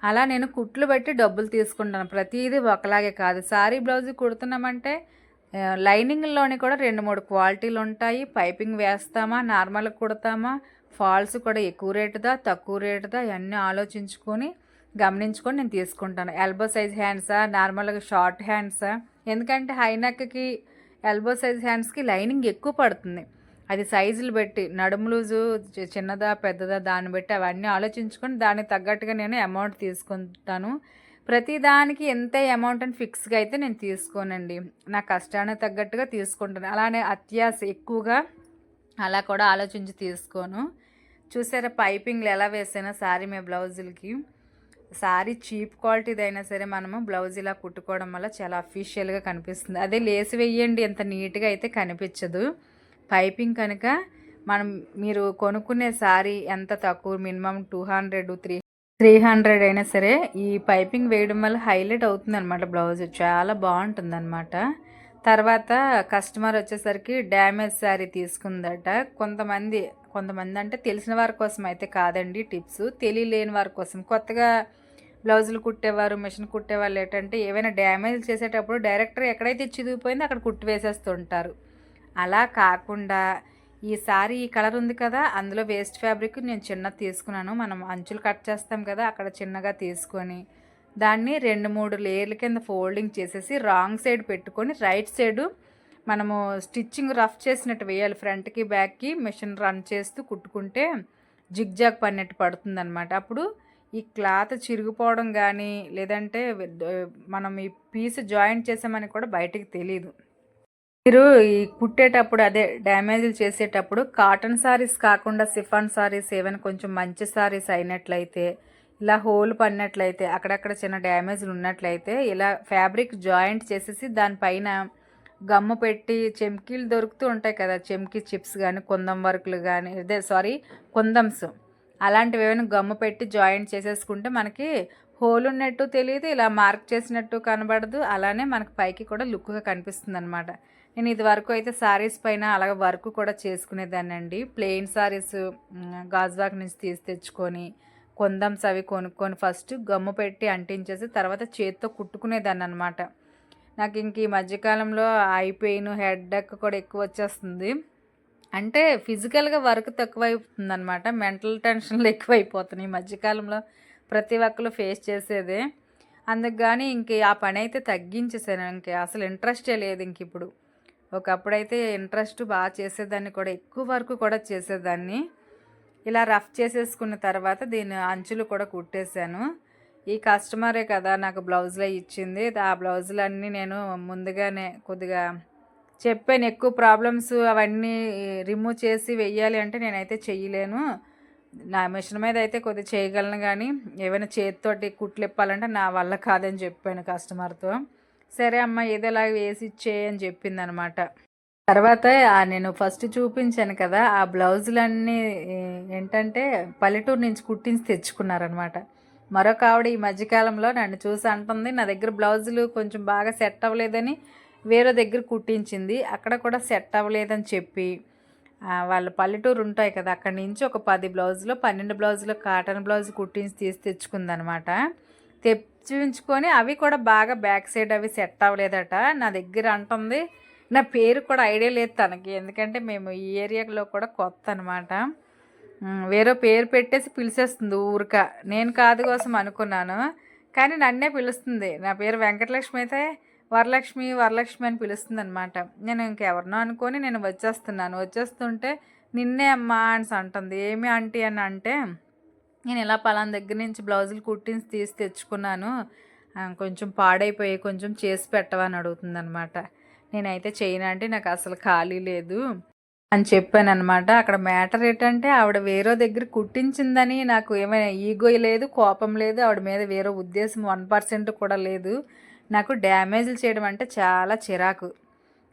అలా నేను కుట్లు బట్టి డబ్బులు తీసుకుంటాను. ప్రతిదీ ఒకలాగే కాదు. శారీ బ్లౌజ్ కుడుతున్నామంటే లైనింగ్లోని కూడా 2-3 క్వాలిటీలు ఉంటాయి. పైపింగ్ వేస్తామా, నార్మల్గా కుడతామా, ఫాల్స్ కూడా ఎక్కువ రేటుదా తక్కువ రేటుదా ఇవన్నీ ఆలోచించుకొని గమనించుకొని నేను తీసుకుంటాను. ఎల్బో సైజ్ హ్యాండ్సా, నార్మల్గా షార్ట్ హ్యాండ్సా, ఎందుకంటే హై నెక్కి ఎల్బో సైజ్ హ్యాండ్స్కి లైనింగ్ ఎక్కువ పడుతుంది. అది సైజులు బట్టి, నడుము లూజు చిన్నదా పెద్దదా దాన్ని బట్టి అవన్నీ ఆలోచించుకొని దానికి తగ్గట్టుగా నేను అమౌంట్ తీసుకుంటాను. ప్రతిదానికి ఎంతే అమౌంట్ అని ఫిక్స్‌గా అయితే నేను తీసుకోనండి. నా కష్టానికి తగ్గట్టుగా తీసుకుంటాను. అలానే అత్యాశ ఎక్కువగా అలా కూడా ఆలోచించి తీసుకోను. చూసారా పైపింగ్‌లు ఎలా వేసానో శారీ మీద బ్లౌజులకి. శారీ చీప్ క్వాలిటీదైనా సరే మనము బ్లౌజ్ ఇలా కుట్టుకోవడం వల్ల చాలా అఫీషియల్‌గా కనిపిస్తుంది. అదే లేస్ వెయ్యండి ఎంత నీట్‌గా అయితే కనిపించదు. పైపింగ్ కనుక మీరు కొనుక్కునే శారీ ఎంత తక్కువ మినిమమ్ 200, 300 అయినా సరే ఈ పైపింగ్ వేయడం వల్ల హైలైట్ అవుతుందనమాట బ్లౌజ్. చాలా బాగుంటుందన్నమాట. తర్వాత కస్టమర్ వచ్చేసరికి డ్యామేజ్ శారీ తీసుకుందట. కొంతమంది అంటే తెలిసిన వారి కోసం అయితే కాదండి టిప్స్. తెలియలేని వారి కోసం కొత్తగా బ్లౌజులు కుట్టేవారు, మిషన్ కుట్టేవాళ్ళు ఏంటంటే ఏవైనా డ్యామేజ్ చేసేటప్పుడు డైరెక్ట్‌గా ఎక్కడైతే చిరిగిపోయిందో అక్కడ కుట్టు వేసేస్తుంటారు. అలా కాకుండా ఈ సారీ ఈ కలర్ ఉంది కదా, అందులో వేస్ట్ ఫ్యాబ్రిక్ నేను చిన్నది తీసుకున్నాను. మనం అంచులు కట్ చేస్తాం కదా, అక్కడ చిన్నగా తీసుకొని దాన్ని 2-3 లేయర్ల కింద ఫోల్డింగ్ చేసేసి రాంగ్ సైడ్ పెట్టుకొని రైట్ సైడు మనము స్టిచ్చింగ్ రఫ్ చేసినట్టు వేయాలి. ఫ్రంట్కి బ్యాక్కి మిషన్ రన్ చేస్తూ కుట్టుకుంటే జిగ్జాగ్ పడినట్టు పడుతుందన్నమాట. అప్పుడు ఈ క్లాత్ చిరిగిపోవడం కానీ లేదంటే మనం ఈ పీస్ జాయింట్ చేసామని కూడా బయటికి తెలీదు. మీరు ఈ కుట్టేటప్పుడు అదే డ్యామేజ్లు చేసేటప్పుడు కాటన్ సారీస్ కాకుండా సిఫాన్ సారీస్ ఏమైనా కొంచెం మంచి సారీస్ అయినట్లయితే ఇలా హోల్ పడినట్లయితే అక్కడక్కడ చిన్న డ్యామేజ్లు ఉన్నట్లయితే ఇలా ఫ్యాబ్రిక్ జాయింట్ చేసేసి దానిపైన గమ్ము పెట్టి చెమ్కీలు దొరుకుతూ ఉంటాయి కదా, చెమ్కీ చిప్స్ కానీ కుందం వర్కులు కానీ కుందమ్స్ అలాంటివి ఏమైనా గమ్ము పెట్టి జాయింట్ చేసేసుకుంటే మనకి హోల్ ఉన్నట్టు తెలియదు, ఇలా మార్క్ చేసినట్టు కనబడదు, అలానే మనకి పైకి కూడా లుక్గా కనిపిస్తుంది అనమాట. నేను ఇది వరకు అయితే శారీస్ పైన అలాగే వర్క్ కూడా చేసుకునేదాన్ని అండి. ప్లెయిన్ శారీస్ గాజువాక్ నుంచి తెచ్చుకొని కొందమ్స్ అవి కొనుక్కొని ఫస్ట్ గమ్ము పెట్టి అంటించేసి తర్వాత చేతితో కుట్టుకునేదాన్ని అనమాట. నాకు ఇంక ఈ మధ్యకాలంలో ఐ పెయిన్ హెడేక్ కూడా ఎక్కువ వచ్చేస్తుంది. అంటే ఫిజికల్గా వర్క్ తక్కువైపోతుంది అనమాట, మెంటల్ టెన్షన్లు ఎక్కువైపోతున్నాయి ఈ మధ్యకాలంలో. ప్రతి ఒక్కరు ఫేస్ చేసేదే. అందుకు కానీ ఇంక ఆ పని అయితే తగ్గించేసాను. ఇంక అసలు ఇంట్రెస్టే లేదు ఇంక ఇప్పుడు. ఒకప్పుడైతే ఇంట్రెస్ట్ బాగా చేసేదాన్ని, కూడా ఎక్కువ వర్క్ కూడా చేసేదాన్ని. ఇలా రఫ్ చేసేసుకున్న తర్వాత దీని అంచులు కూడా కుట్టేశాను. ఈ కస్టమరే కదా నాకు బ్లౌజులు ఇచ్చింది. ఆ బ్లౌజులన్నీ నేను ముందుగానే కొద్దిగా చెప్పాను. ఎక్కువ ప్రాబ్లమ్స్ అవన్నీ రిమూవ్ చేసి వెయ్యాలి అంటే నేనైతే చెయ్యలేను. నా మిషన్ మీద అయితే కొద్దిగా చేయగలను, కానీ ఏమైనా చేతితోటి కుట్లు ఇప్పాలంటే నా వల్ల కాదని చెప్పాను కస్టమర్తో. సరే అమ్మ ఏదోలా వేసి ఇచ్చేయని చెప్పింది అనమాట. తర్వాత నేను ఫస్ట్ చూపించాను కదా ఆ బ్లౌజులన్నీ ఏంటంటే పల్లెటూరు నుంచి కుట్టించి తెచ్చుకున్నారనమాట. మరొక ఆవిడ ఈ మధ్యకాలంలో నన్ను చూసి అంటుంది నా దగ్గర బ్లౌజులు కొంచెం బాగా సెట్ అవ్వలేదని వేరే దగ్గర కుట్టించింది. అక్కడ కూడా సెట్ అవ్వలేదని చెప్పి వాళ్ళ పల్లెటూరు ఉంటాయి కదా, అక్కడి నుంచి ఒక 10 బ్లౌజులు 12 బ్లౌజులు కాటన్ బ్లౌజ్ కుట్టించి తెచ్చుకుందనమాట. తెచ్చించుకొని అవి కూడా బాగా బ్యాక్ సైడ్ అవి సెట్ అవ్వలేదట. నా దగ్గర అంటుంది, నా పేరు కూడా ఐడియా లేదు తనకి, ఎందుకంటే మేము ఈ ఏరియాలో కూడా కొత్త అనమాట. వేరే పేరు పెట్టేసి పిలిచేస్తుంది ఊరిక. నేను కాదు కోసం అనుకున్నాను, కానీ నన్నే పిలుస్తుంది. నా పేరు వెంకటలక్ష్మి అయితే వరలక్ష్మి అని పిలుస్తుంది అనమాట. నేను ఇంకెవరినో అనుకొని నేను వచ్చేస్తుంటే నిన్నే అమ్మా అని అంటుంది. ఏమి ఆంటీ అని అంటే నేను ఇలా పలానా దగ్గర నుంచి బ్లౌజులు కుట్టించి తెచ్చుకున్నాను, కొంచెం పాడైపోయి కొంచెం చేసి పెట్టవని అడుగుతుంది అనమాట. నేనైతే చేయను అంటే నాకు అసలు ఖాళీ లేదు అని చెప్పాను అనమాట. అక్కడ మ్యాటర్ ఏంటంటే ఆవిడ వేరే దగ్గర కుట్టించిందని నాకు ఏమైనా ఈగో లేదు, కోపం లేదు, ఆవిడ మీద వేరే ఉద్దేశం 1% కూడా లేదు. నాకు డ్యామేజ్లు చేయడం అంటే చాలా చిరాకు.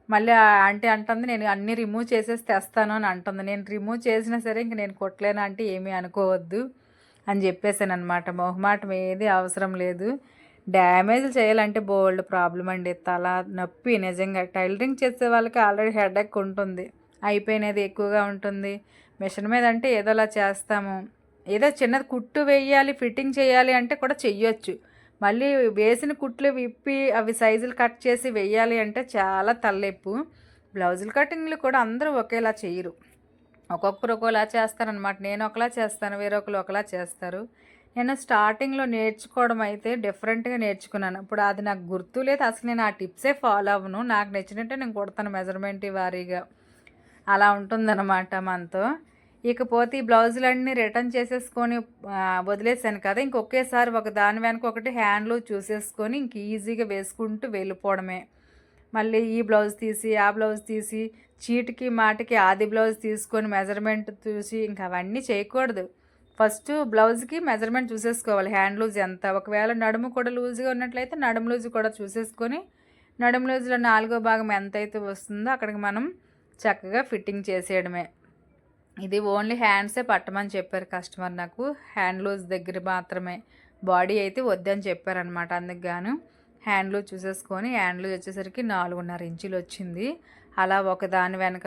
మళ్ళీ ఆంటీ అంటుంది నేను అన్నీ రిమూవ్ చేసేసి తెస్తాను అని అంటుంది. నేను రిమూవ్ చేసినా సరే ఇంక నేను కొట్టలేను అంటే ఏమీ అనుకోవద్దు అని చెప్పేసాను అనమాట. మొహమాటం ఏది అవసరం లేదు. డ్యామేజ్లు చేయాలంటే బోల్డ్ ప్రాబ్లం అండి, తల నొప్పి నిజంగా. టైలరింగ్ చేసే వాళ్ళకి ఆల్రెడీ హెడేక్ ఉంటుంది, అయిపోయినది ఎక్కువగా ఉంటుంది. మిషన్ మీద అంటే ఏదోలా చేస్తాము, ఏదో చిన్నది కుట్టు వేయాలి ఫిట్టింగ్ చేయాలి అంటే కూడా చెయ్యొచ్చు. మళ్ళీ వేసిన కుట్లు విప్పి అవి సైజులు కట్ చేసి వెయ్యాలి అంటే చాలా తలనొప్పి. బ్లౌజుల కటింగ్లు కూడా అందరూ ఒకేలా చేయరు, ఒక్కొక్కరు ఒకలా చేస్తారనమాట. నేను ఒకలా చేస్తాను, వేరొకరు ఒకలా చేస్తారు. నేను స్టార్టింగ్లో నేర్చుకోవడం అయితే డిఫరెంట్గా నేర్చుకున్నాను. ఇప్పుడు అది నాకు గుర్తు లేదు, అసలు నేను ఆ టిప్సే ఫాలో అవ్వను. నాకు నచ్చినట్టే నేను కుడతాను మెజర్మెంట్ వారీగా, అలా ఉంటుందన్నమాట మనతో. ఇకపోతే ఈ బ్లౌజులన్నీ రిటర్న్ చేసేసుకొని వదిలేసాను కదా, ఇంకొకేసారి ఒక దాని వెనక ఒకటి హ్యాండ్లు చూసేసుకొని ఇంక ఈజీగా వేసుకుంటూ వెళ్ళిపోవడమే. మళ్ళీ ఈ బ్లౌజ్ తీసి ఆ బ్లౌజ్ తీసి చీటికి మాటికి ఆది బ్లౌజ్ తీసుకొని మెజర్మెంట్ చూసి ఇంకా అవన్నీ చేయకూడదు. ఫస్ట్ బ్లౌజ్కి మెజర్మెంట్ చూసేసుకోవాలి, హ్యాండ్ లూజ్ ఎంత. ఒకవేళ నడుము కూడా లూజ్గా ఉన్నట్లయితే నడుము లూజ్ కూడా చూసేసుకొని నడుము లూజ్లో 4వ భాగం ఎంతైతే వస్తుందో అక్కడికి మనం చక్కగా ఫిట్టింగ్ చేసేయడమే. ఇది ఓన్లీ హ్యాండ్సే పట్టమని చెప్పారు కస్టమర్ నాకు, హ్యాండ్ లూజ్ దగ్గర మాత్రమే, బాడీ అయితే వద్దని చెప్పారనమాట. అందుకు గాను హ్యాండ్ లూజ్ చూసేసుకొని హ్యాండ్ లూజ్ వచ్చేసరికి 4.5 ఇంచులు వచ్చింది. అలా ఒకదాని వెనక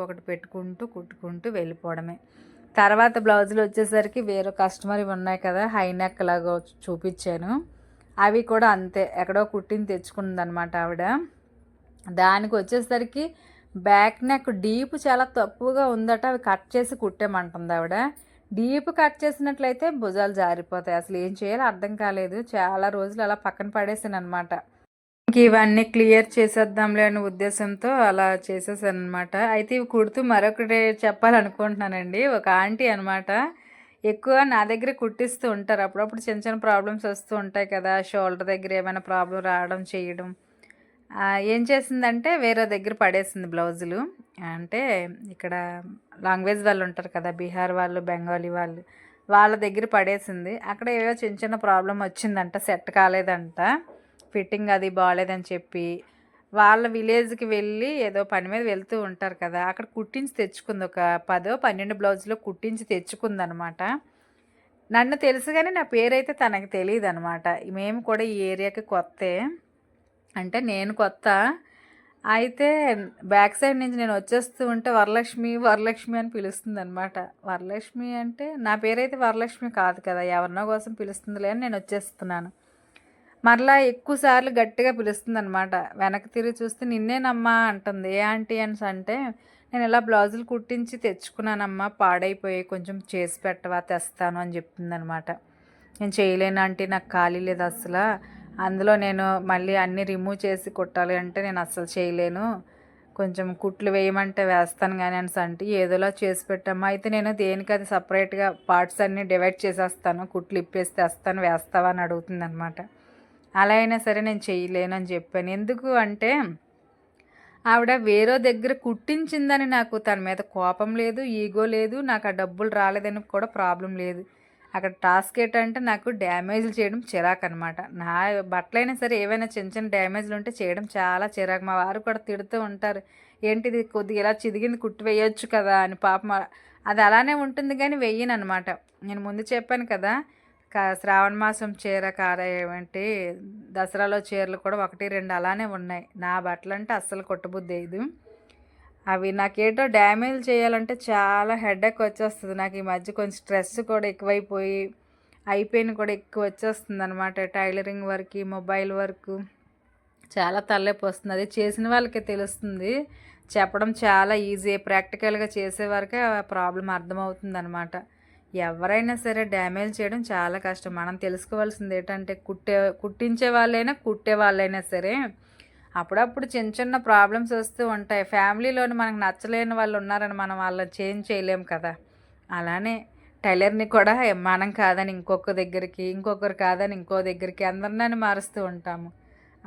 ఒకటి పెట్టుకుంటూ కుట్టుకుంటూ వెళ్ళిపోవడమే. తర్వాత బ్లౌజులు వచ్చేసరికి వేరే కస్టమర్ ఇవి ఉన్నాయి కదా, హై నెక్ లాగా చూపించాను. అవి కూడా అంతే, ఎక్కడో కుట్టిని తెచ్చుకుందనమాట ఆవిడ. దానికి వచ్చేసరికి బ్యాక్ నెక్ డీప్ చాలా తక్కువగా ఉందట, అవి కట్ చేసి కుట్టేమంటుంది ఆవిడ. డీప్ కట్ చేసినట్లయితే భుజాలు జారిపోతాయి. అసలు ఏం చేయాలో అర్థం కాలేదు, చాలా రోజులు అలా పక్కన పడేసాను అనమాట. ఇంక ఇవన్నీ క్లియర్ చేసేద్దాంలే అనే ఉద్దేశంతో అలా చేసేసాను అనమాట. అయితే ఇవి కుడుతూ మరొకటి చెప్పాలనుకుంటున్నానండి. ఒక ఆంటీ అనమాట, ఎక్కువ నా దగ్గర కుట్టిస్తూ ఉంటారు. అప్పుడప్పుడు చిన్న చిన్న ప్రాబ్లమ్స్ వస్తూ ఉంటాయి కదా, షోల్డర్ దగ్గర ఏమైనా ప్రాబ్లం రావడం చేయడం. ఏం చేసిందంటే వేరే దగ్గర పడేసింది బ్లౌజులు. అంటే ఇక్కడ లాంగ్వేజ్ వాళ్ళు ఉంటారు కదా, బీహార్ వాళ్ళు, బెంగాలీ వాళ్ళు, వాళ్ళ దగ్గర పడేసింది. అక్కడ ఏవో చిన్న చిన్న ప్రాబ్లం వచ్చిందంట, సెట్ కాలేదంట, ఫిట్టింగ్ అది బాగాలేదని చెప్పి వాళ్ళ విలేజ్కి వెళ్ళి ఏదో పని మీద వెళ్తూ ఉంటారు కదా, అక్కడ కుట్టించి తెచ్చుకుంది. ఒక 10-12 బ్లౌజులు కుట్టించి తెచ్చుకుందనమాట. నన్ను తెలుసు కానీ నా పేరైతే తనకు తెలియదు అనమాట. మేము కూడా ఈ ఏరియాకి కొత్తే, అంటే నేను కొత్త. అయితే బ్యాక్ సైడ్ నుంచి నేను వచ్చేస్తూ ఉంటే వరలక్ష్మి అని పిలుస్తుంది అనమాట. వరలక్ష్మి అంటే నా పేరైతే వరలక్ష్మి కాదు కదా, ఎవరినో కోసం పిలుస్తుందిలే అని నేను వచ్చేస్తున్నాను. మరలా ఎక్కువ సార్లు గట్టిగా పిలుస్తుంది అనమాట. వెనక్కి తిరిగి చూస్తే నిన్నేనమ్మా అంటుంది. ఏ ఆంటీ అని అంటే, నేను ఇలా బ్లౌజులు కుట్టించి తెచ్చుకున్నానమ్మా, పాడైపోయి, కొంచెం చేసి పెట్టవా, తెస్తాను అని చెప్తుంది అనమాట. నేను చేయలేను ఆంటీ, నాకు ఖాళీ లేదు అసలు, అందులో నేను మళ్ళీ అన్నీ రిమూవ్ చేసి కుట్టాలి అంటే నేను అస్సలు చేయలేను, కొంచెం కుట్లు వేయమంటే వేస్తాను కానీ అని అంటే, ఏదోలా చేసి పెట్టమ్మా, అయితే నేను దేనికి అది సపరేట్గా పార్ట్స్ అన్నీ డివైడ్ చేసేస్తాను, కుట్లు ఇప్పేసి తెస్తాను, వేస్తావా అని అడుగుతుంది అనమాట. అలా అయినా సరే నేను చేయలేను అని చెప్పాను. ఎందుకు అంటే ఆవిడ వేరే దగ్గర కుట్టించిందని నాకు తన మీద కోపం లేదు, ఈగో లేదు, నాకు ఆ డబ్బులు రాలేదని కూడా ప్రాబ్లం లేదు. అక్కడ టాస్క్ ఏంటంటే నాకు డ్యామేజ్లు చేయడం చిరాకు అనమాట. నా బట్టలైనా సరే ఏవైనా చిన్న చిన్న డ్యామేజ్లు ఉంటే చేయడం చాలా చిరాకు. మా వారు కూడా తిడుతూ ఉంటారు, ఏంటిది కొద్దిగా ఇలా చిదిగింది కుట్టి వేయొచ్చు కదా అని. పాపం అది అలానే ఉంటుంది కానీ వెయ్యను అనమాట. నేను ముందు చెప్పాను కదా, శ్రావణ మాసం చీర ఏమంటే దసరాలో చీరలు కూడా 1-2 అలానే ఉన్నాయి. నా బట్టలు అంటే అస్సలు కుట్టబుద్ధి లేదు. అవి నాకేటో డ్యామేజ్ చేయాలంటే చాలా హెడేక్ వచ్చేస్తుంది. నాకు ఈ మధ్య కొంచెం స్ట్రెస్ కూడా ఎక్కువైపోయి అయిపోయిన కూడా ఎక్కువ వచ్చేస్తుంది అనమాట. టైలరింగ్ వర్క్, మొబైల్ వర్క్ చాలా తలనొప్పి వస్తుంది. అది చేసిన వాళ్ళకే తెలుస్తుంది, చెప్పడం చాలా ఈజీ, ప్రాక్టికల్గా చేసే వరకే ఆ ప్రాబ్లం అర్థమవుతుంది అనమాట. ఎవరైనా సరే డ్యామేజ్ చేయడం చాలా కష్టం. మనం తెలుసుకోవాల్సింది ఏంటంటే కుట్టించే వాళ్ళైనా కుట్టే వాళ్ళైనా సరే అప్పుడప్పుడు చిన్న చిన్న ప్రాబ్లమ్స్ వస్తూ ఉంటాయి. ఫ్యామిలీలోని మనకు నచ్చలేని వాళ్ళు ఉన్నారని మనం వాళ్ళని చేంజ్ చేయలేం కదా. అలానే టైలర్ని కూడా మనం కాదని ఇంకొకరు కాదని ఇంకో దగ్గరికి అందరినీ మారుస్తూ ఉంటాము.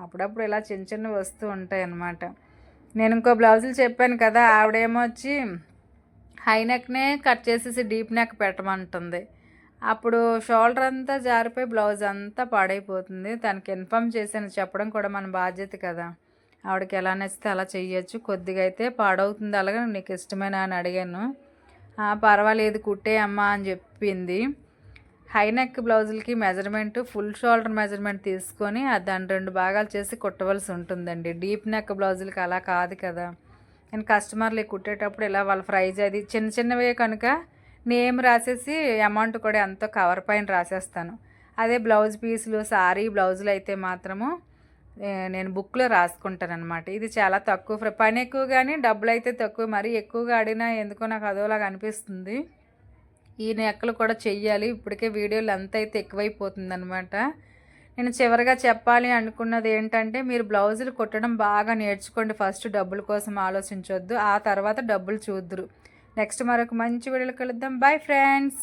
అప్పుడప్పుడు ఇలా చిన్న చిన్నవి వస్తూ ఉంటాయి అన్నమాట. నేను ఇంకో బ్లౌజులు చెప్పాను కదా, ఆవిడేమో వచ్చి హై నెక్నే కట్ చేసేసి డీప్ నెక్ పెట్టమంటుంది. అప్పుడు షోల్డర్ అంతా జారిపోయి బ్లౌజ్ అంతా పాడైపోతుంది. తనకి ఇన్ఫామ్ చేశాను, చెప్పడం కూడా మన బాధ్యత కదా. ఆవిడకి ఎలా నచ్చితే అలా చెయ్యొచ్చు, కొద్దిగా అయితే పాడవుతుంది, అలాగే నీకు ఇష్టమేనా అని అడిగాను. పర్వాలేదు కుట్టే అమ్మా అని చెప్పింది. హై నెక్ బ్లౌజులకి మెజర్మెంట్ ఫుల్ షోల్డర్ మెజర్మెంట్ తీసుకొని దాన్ని 2 భాగాలు చేసి కుట్టవలసి ఉంటుందండి. డీప్ నెక్ బ్లౌజులకి అలా కాదు కదా. నేను కస్టమర్లు కుట్టేటప్పుడు ఇలా వాళ్ళ ప్రైజ్ అది చిన్న చిన్నవే కనుక నేమ్ రాసేసి అమౌంట్ కూడా ఎంతో కవర్ పైన రాసేస్తాను. అదే బ్లౌజ్ పీసులు, సారీ బ్లౌజులు అయితే మాత్రము నేను బుక్లో రాసుకుంటాను అనమాట. ఇది చాలా తక్కువ పని ఎక్కువ కానీ డబ్బులు అయితే తక్కువ. మరీ ఎక్కువగా ఆడినా ఎందుకో నాకు అదోలాగా అనిపిస్తుంది. ఈ నెక్కలు కూడా చెయ్యాలి, ఇప్పటికే వీడియోలు అంత అయితే ఎక్కువైపోతుంది అనమాట. నేను చివరిగా చెప్పాలి అనుకున్నది ఏంటంటే, మీరు బ్లౌజులు కుట్టడం బాగా నేర్చుకోండి. ఫస్ట్ డబ్బుల కోసం ఆలోచించొద్దు, ఆ తర్వాత డబ్బులు చూద్దురు. నెక్స్ట్ మరొక మంచి వీడియోలో కలుద్దాం. Bye friends.